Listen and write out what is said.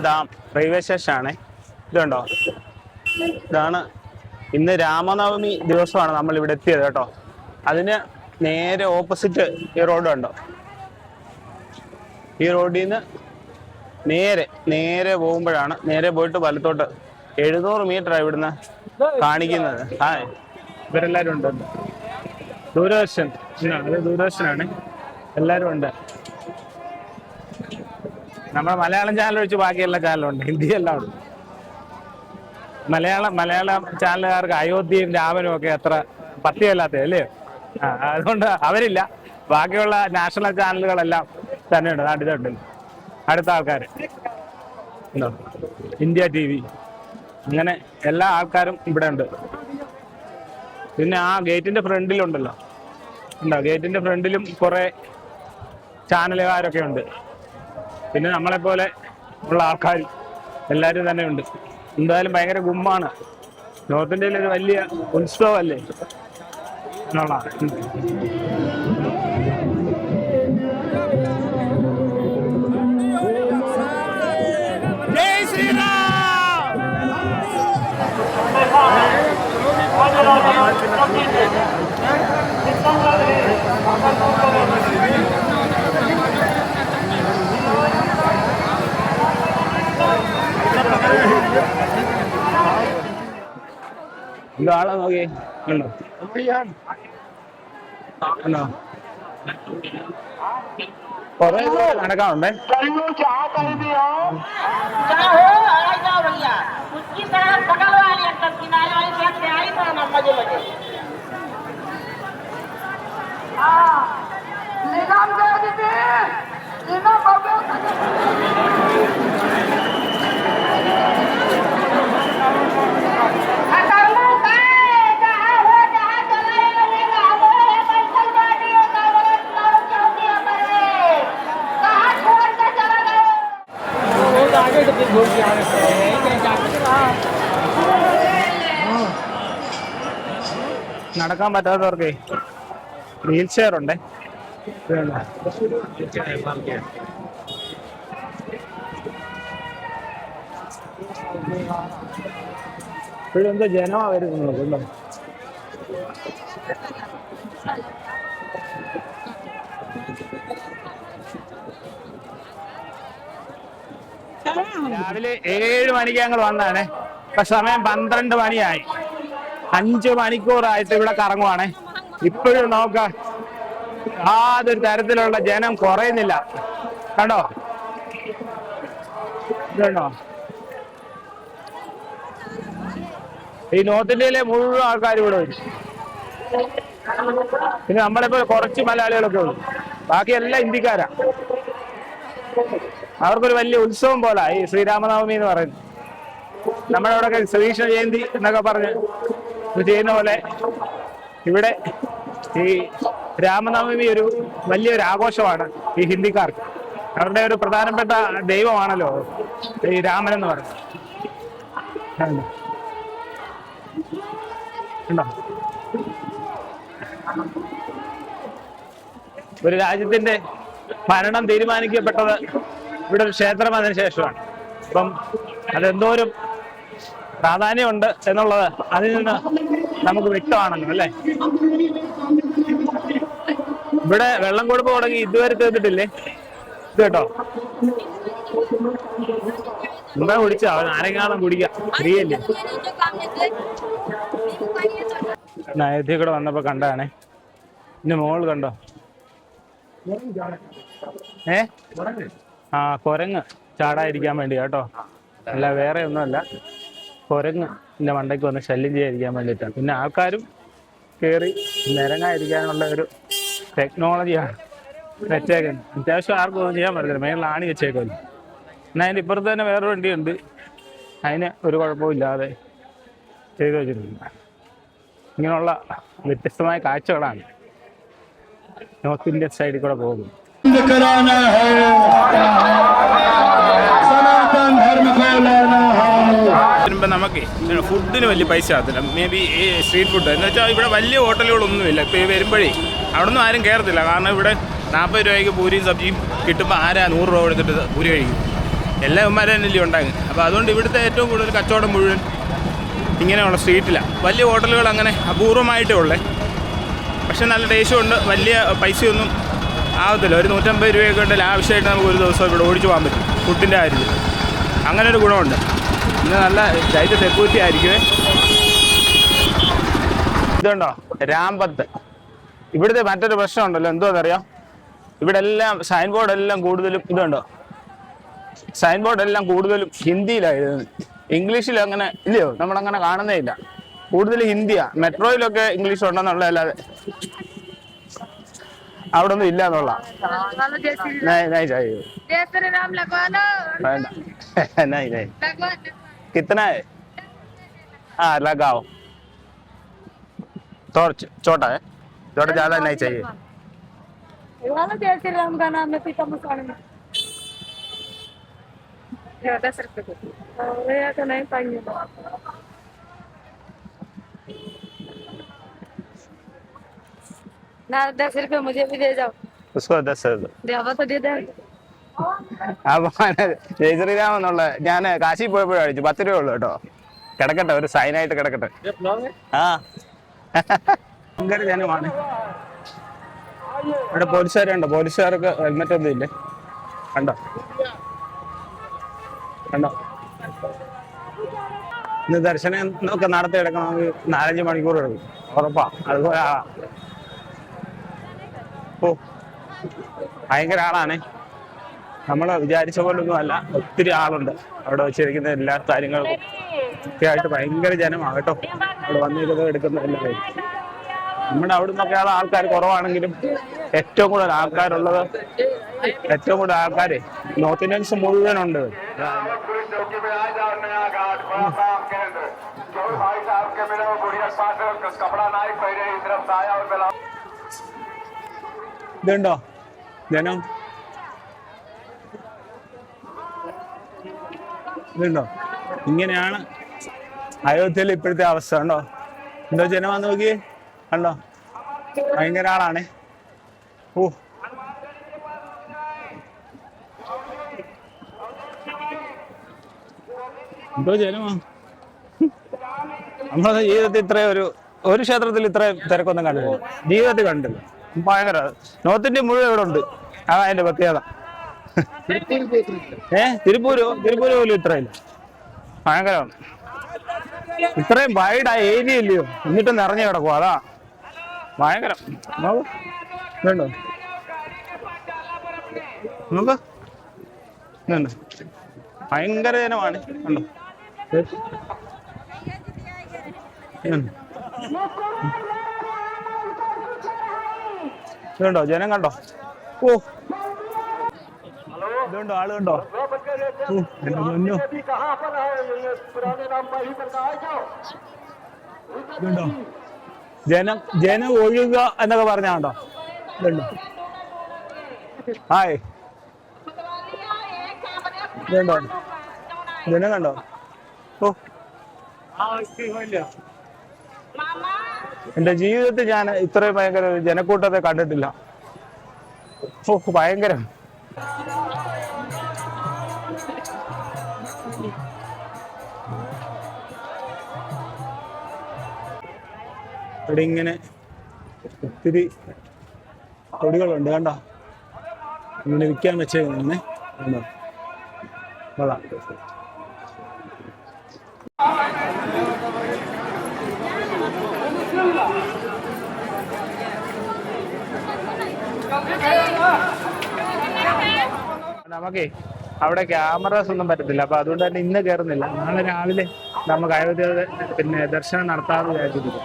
Dam railway സ്റ്റേഷനാണ്. ഇതുണ്ടോ, ഇതാണ് ഇന്ന് രാമനവമി ദിവസമാണ് നമ്മൾ ഇവിടെ എത്തിയത് കേട്ടോ. അതിന് നേരെ ഓപ്പോസിറ്റ് ഈ റോഡ് ഉണ്ടോ, ഈ റോഡിൽ നിന്ന് നേരെ പോകുമ്പോഴാണ്, നേരെ പോയിട്ട് വലത്തോട്ട് 700 മീറ്ററാണ് ഇവിടുന്ന് കാണിക്കുന്നത്. ഇവരെല്ലാവരും ഉണ്ട്. ദൂരദർശൻ, അത് ദൂരദർശനാണ്, എല്ലാവരും ഉണ്ട്. നമ്മുടെ മലയാളം ചാനൽ ഒഴിച്ച് ബാക്കി എല്ലാ ചാനലുണ്ട്, ഹിന്ദി എല്ലാം ഉണ്ട്. മലയാളം ചാനലുകാർക്ക് അയോധ്യയും രാമനും ഒക്കെ അത്ര പത്യമില്ലാത്ത അല്ലേ? അതുകൊണ്ട് അവരില്ല. ബാക്കിയുള്ള നാഷണൽ ചാനലുകളെല്ലാം തന്നെയുണ്ട്. നാട്ടിലുണ്ട് അടുത്ത ആൾക്കാർ, ഇന്ത്യ TV, അങ്ങനെ എല്ലാ ആൾക്കാരും ഇവിടെ ഉണ്ട്. പിന്നെ ആ ഗേറ്റിന്റെ ഫ്രണ്ടിലുണ്ടല്ലോ, ഗേറ്റിന്റെ ഫ്രണ്ടിലും കുറെ ചാനലുകാരൊക്കെ ഉണ്ട്. പിന്നെ നമ്മളെപ്പോലെ ഉള്ള ആൾക്കാർ എല്ലാവരും തന്നെ ഉണ്ട്. എന്തായാലും ഭയങ്കര ഗുമ്മാണ്. നോർത്ത് ഇന്ത്യയിൽ ഒരു വലിയ ഉത്സവമല്ലേ എന്നുള്ള. ജയ് ശ്രീറാം. ആളെ നോക്കി ഉണ്ടോ, കൊറേ നടക്കാറുണ്ടേ. നടക്കാൻ പറ്റാത്തവർക്ക് വീൽ ചെയർ ഉണ്ടേ. ഇപ്പോഴെന്തോ ജനമാ വരുന്നുണ്ടോ. രാവിലെ 7 മണിക്ക് ഞങ്ങൾ വന്നാണ്. ഇപ്പൊ സമയം 12 മണിയായി. 5 മണിക്കൂറായിട്ട് ഇവിടെ കറങ്ങുവാണേ. ഇപ്പോഴും നോക്ക, യാതൊരു തരത്തിലുള്ള ജനം കുറയുന്നില്ല. കണ്ടോ, ഇതുണ്ടോ? ഈ നോർത്ത് ഇന്ത്യയിലെ മുഴുവൻ ആൾക്കാരും ഇവിടെ വരും. പിന്നെ നമ്മളിപ്പോൾ കുറച്ച് മലയാളികളൊക്കെ ഉള്ളു, ബാക്കി എല്ലാം ഹിന്ദിക്കാരാ. അവർക്കൊരു വലിയ ഉത്സവം പോലെ ഈ ശ്രീരാമനവമി എന്ന് പറയുന്നത്. നമ്മുടെ അവിടെ ശ്രീകൃഷ്ണ ജയന്തി എന്നൊക്കെ പറഞ്ഞ് ചെയ്യുന്ന പോലെ ഇവിടെ ഈ രാമനവമി ഒരു വലിയൊരു ആഘോഷമാണ് ഈ ഹിന്ദിക്കാർക്ക്. അവരുടെ ഒരു പ്രധാനപ്പെട്ട ദൈവമാണല്ലോ ഈ രാമൻ എന്ന് പറയുന്നത്. ഒരു രാജ്യത്തിന്റെ ഭരണം തീരുമാനിക്കപ്പെട്ടത് ഇവിടെ ഒരു ക്ഷേത്രം അതിന് ശേഷമാണ്. അപ്പം അതെന്തോരം പ്രാധാന്യമുണ്ട് എന്നുള്ളത് അതിൽ നിന്ന് നമുക്ക് വ്യക്തമാണല്ലോ അല്ലേ. ഇവിടെ വെള്ളം കൊടുപ്പ് തുടങ്ങി ഇതുവരെ തീർന്നിട്ടില്ലേ? ഇത് കേട്ടോ, എന്താ കുടിച്ച അവൻ ആരെങ്കിലും കുടിക്കാം, ഫ്രീയല്ലേ. അയോധ്യ കൂടെ വന്നപ്പോ കണ്ടാണേ. ഇന്ന് മോള് കണ്ടോ, കുരങ്ങ് ചാടാതിരിക്കാൻ വേണ്ടി കേട്ടോ, അല്ല വേറെ ഒന്നുമല്ല. കുരങ്ങ് എൻ്റെ മണ്ടയ്ക്ക് വന്ന് ശല്യം ചെയ്യാതിരിക്കാൻ വേണ്ടിയിട്ടാണ്. പിന്നെ ആൾക്കാരും കയറി നിരങ്ങാതിരിക്കാനുള്ള ഒരു ടെക്നോളജിയാണ് വെച്ചേക്കുന്നത്. അത്യാവശ്യം ആർക്കും ഒന്നും ചെയ്യാൻ പറ്റത്തില്ല, മേളിൽ ആണി വെച്ചേക്കുമല്ലോ. എന്നാൽ അതിൻ്റെ ഇപ്പുറത്ത് തന്നെ വേറൊരു വണ്ടിയുണ്ട്, അതിന് ഒരു കുഴപ്പമില്ലാതെ ചെയ്തു വെച്ചിട്ടുണ്ട്. ഇങ്ങനെയുള്ള വ്യത്യസ്തമായ കാഴ്ചകളാണ് നോർത്ത് ഇന്ത്യൻ സൈഡിൽ കൂടെ പോകുന്നത്. कराना है, सनातन धर्म को लाना है. വരുമ്പോൾ നമുക്ക് ഫുഡിന് വലിയ പൈസ ആകത്തില്ല. മേ ബി ഈ സ്ട്രീറ്റ് ഫുഡ് എന്ന് വെച്ചാൽ ഇവിടെ വലിയ ഹോട്ടലുകളൊന്നുമില്ല. ഇപ്പോൾ ഈ വരുമ്പോഴേ അവിടെ ഒന്നും ആരും കയറത്തില്ല. കാരണം ഇവിടെ 40 രൂപയ്ക്ക് പൂരിയും സബ്ജിയും കിട്ടുമ്പോൾ ആരാ 100 രൂപ കൊടുത്തിട്ട് പൂരി കഴിക്കും. എല്ലാ ഉമ്മാരും തന്നെയല്ലേ ഉണ്ടാകും. അപ്പോൾ അതുകൊണ്ട് ഇവിടുത്തെ ഏറ്റവും കൂടുതൽ കച്ചവടം മുഴുവൻ ഇങ്ങനെയുള്ള സ്ട്രീറ്റിലാണ്. വലിയ ഹോട്ടലുകൾ അങ്ങനെ അപൂർവമായിട്ടേ ഉള്ളേ. പക്ഷെ നല്ല ടേസ്റ്റും ഉണ്ട്. വലിയ പൈസയൊന്നും ആവത്തില്ല. ഒരു 150 രൂപയൊക്കെ ഉണ്ടെങ്കിൽ ആവശ്യമായിട്ട് നമുക്ക് ഒരു ദിവസം ഇവിടെ ഓടിച്ചു പോകാൻ പറ്റും ഫുഡിൻ്റെ കാര്യത്തിൽ. അങ്ങനെ ഒരു ഗുണമുണ്ട്. ഇന്ന് നല്ല ടൈറ്റ് സെക്യൂരിറ്റി ആയിരിക്കുമേ. ഇതുണ്ടോ രാമ്പത്ത്. ഇവിടുത്തെ മറ്റൊരു പ്രശ്നമുണ്ടല്ലോ, എന്തോന്നറിയാം, ഇവിടെ എല്ലാം സൈൻ ബോർഡ് എല്ലാം കൂടുതലും ഇതുണ്ടോ, സൈൻ ബോർഡ് എല്ലാം കൂടുതലും ഹിന്ദിയിലാണ് എഴുതുന്നത്. ഇംഗ്ലീഷിൽ അങ്ങനെ ഇല്ലയോ, നമ്മളങ്ങനെ കാണുന്നേ ഇല്ല. കൂടുതൽ ഹിന്ദിയാണ്. മെട്രോയിലൊക്കെ ഇംഗ്ലീഷ് ഉണ്ടെന്നുള്ള അല്ലാതെ അവിടെ ഒന്നും ഇല്ല എന്നുള്ള. कितना है? हाँ लगाओ. थोड़ा छोटा है, थोड़ा ज्यादा नहीं चाहिए. जय श्री राम का नाम है पीता मसाले में 10 रुपए को. तो नहीं पाएंगे. ना 10 रुपए मुझे भी दे जाओ. उसको 10 दे तो दे दे. അപ്പൊ ജയ് ശ്രീരാം എന്നുള്ള ഞാൻ കാശി പോയപ്പോഴും അടിച്ചു. 10 രൂപ ഉള്ളു കേട്ടോ. കിടക്കട്ടെ, ഒരു സൈനായിട്ട് കിടക്കട്ടെ. ആ ഭയങ്കര ജനമാണ് ഇവിടെ. പോലീസുകാരുണ്ടോ? പോലീസുകാർക്ക് ഹെൽമെറ്റ് ഒന്നും ഇല്ലേ? കണ്ടോ കണ്ടോ. ഇന്ന് ദർശനം ഒക്കെ നടത്തി എടുക്കണമെങ്കിൽ 4-5 മണിക്കൂർ എടുക്കും ഉറപ്പാ. അതുപോലെ ഓ ഭയങ്കര ആളാണേ. നമ്മൾ വിചാരിച്ച പോലൊന്നും അല്ല. ഒത്തിരി ആളുണ്ട് അവിടെ വെച്ചിരിക്കുന്ന എല്ലാ കാര്യങ്ങൾക്കും ഒക്കെ ആയിട്ട്. ഭയങ്കര ജനമാണ് കേട്ടോ അവിടെ വന്നിരുന്നത് എടുക്കുന്ന എല്ലാവരും. നമ്മുടെ അവിടെ നിന്നൊക്കെ ആൾക്കാർ കുറവാണെങ്കിലും ഏറ്റവും കൂടുതൽ ആൾക്കാരുള്ളത്, ഏറ്റവും കൂടുതൽ ആൾക്കാർ നോർത്ത് ഇന്ത്യൻസ് മുഴുവനുണ്ട്. ഇതുണ്ടോ ജനം, ഇതുണ്ടോ. ഇങ്ങനെയാണ് അയോധ്യയിൽ ഇപ്പോഴത്തെ അവസ്ഥ. കണ്ടോ എന്തോ ജനമാന്ന് നോക്കിയേ. കണ്ടോ ഭയങ്കര ആളാണേ. ഓ എന്തോ ജനമാ. നമ്മളെ ജീവിതത്തിൽ ഇത്രയും ഒരു ക്ഷേത്രത്തിൽ ഇത്രയും തിരക്കൊന്നും കണ്ടില്ല, ജീവിതത്തിൽ കണ്ടില്ല. ഭയങ്കര നോർത്ത് ഇന്ത്യ മുഴുവൻ ഇവിടെ ഉണ്ട്. അതാ അതിന്റെ പ്രത്യേകത. തിരുപ്പൂര് പോലും ഇത്രയില്ല. ഭയങ്കരമാണ്. ഇത്രയും വൈഡായ ഏരിയ ഇല്ലയോ, എന്നിട്ടും നിറഞ്ഞു കിടക്കും. അതാ ഭയങ്കരം. വേണ്ടോ നോക്ക്, ഭയങ്കര ജനമാണ്. കണ്ടോ ഇതുണ്ടോ ജനം കണ്ടോ. ഓ ഇതുണ്ടോ ആള് കണ്ടോ. ഇതുണ്ടോ ജനം ഒഴുകുക എന്നൊക്കെ പറഞ്ഞാണ്ടോ. ഇതുണ്ടോ ഹായ്. ഇതുണ്ടോ ജനം കണ്ടോ. ഓ എന്റെ ജീവിതത്തിൽ ഞാൻ ഇത്രയും ഭയങ്കര ജനക്കൂട്ടത്തെ കണ്ടിട്ടില്ല. ഓ ഭയങ്കരം. ഇവിടെ ഇങ്ങനെ ഒത്തിരി കൊടികളുണ്ട് കണ്ടോ. ഇങ്ങനെ വിൽക്കാൻ വെച്ചേക്കുന്നേ കണ്ടോ. കൊള്ളാം. നമുക്കേ അവിടെ ക്യാമറാസ് ഒന്നും പറ്റത്തില്ല. അപ്പൊ അതുകൊണ്ട് തന്നെ ഇന്ന് കയറുന്നില്ല. നാളെ രാവിലെ നമുക്ക് അയോധ്യ പിന്നെ ദർശനം നടത്താമെന്ന് വിചാരിച്ചിരിക്കും.